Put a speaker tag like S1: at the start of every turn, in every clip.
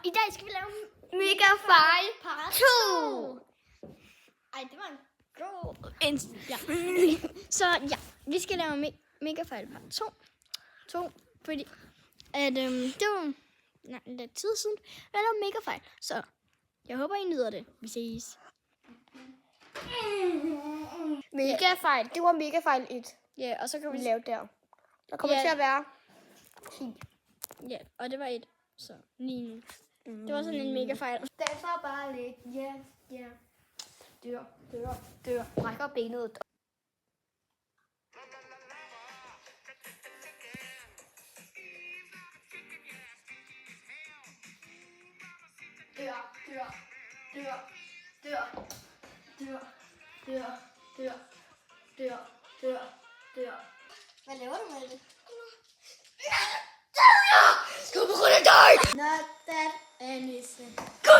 S1: i dag skal vi lave Mega Fejl Part 2. Ej, det var en god ja. Så ja, vi skal lave Mega Fejl Part 2. Fordi at, det var lidt tid siden, vi lavede Mega Fejl. Så jeg håber, I nyder det. Vi ses.
S2: Mega fejl. Det var Mega Fejl 1.
S1: Ja, og så kan
S2: Vi
S1: vi
S2: lavede der. Der kommer til at være 10.
S1: Ja, og det var 1. Så 9 nu. Det var sådan en Mega Fejl.
S2: Derfor bare lidt. Ja. Dør. Brækker benet. Dør. Hvad laver du med det?
S1: Skal på grund af dig!
S2: Not that anything.
S1: Go!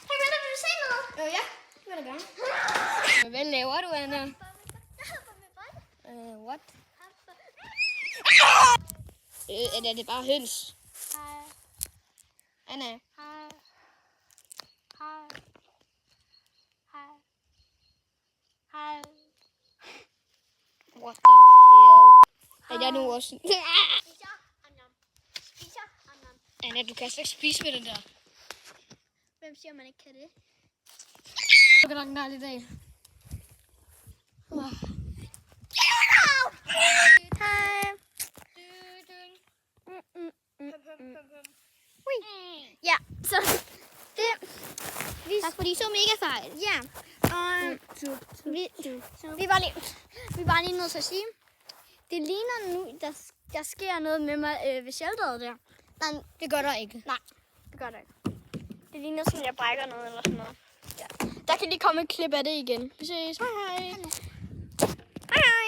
S2: Hey, vil du se noget? Ja, det vil jeg gerne.
S1: Hvad laver du, Anna? What? Eller er det bare høns?
S2: Hej.
S1: Anna?
S2: Hej.
S1: What the hell? Er der nu også?
S2: Spiser Anam.
S1: Anna, du kan slet ikke spise med den der.
S2: Hvem siger, man ikke kan det?
S1: Det er nok en dejlig dag.
S2: Hej. Ja, så det...
S1: Tak fordi så Mega Fejl.
S2: Ja, og vi var lige nødt til at sige, det ligner nu, der sker noget med mig ved shelteret der.
S1: Nej, det gør der ikke.
S2: Nej, det gør der ikke. Det ligner sådan, at jeg brækker noget eller sådan noget. Ja. Der kan lige komme et klip af det igen. Vi ses. Hej hej. Hej hej.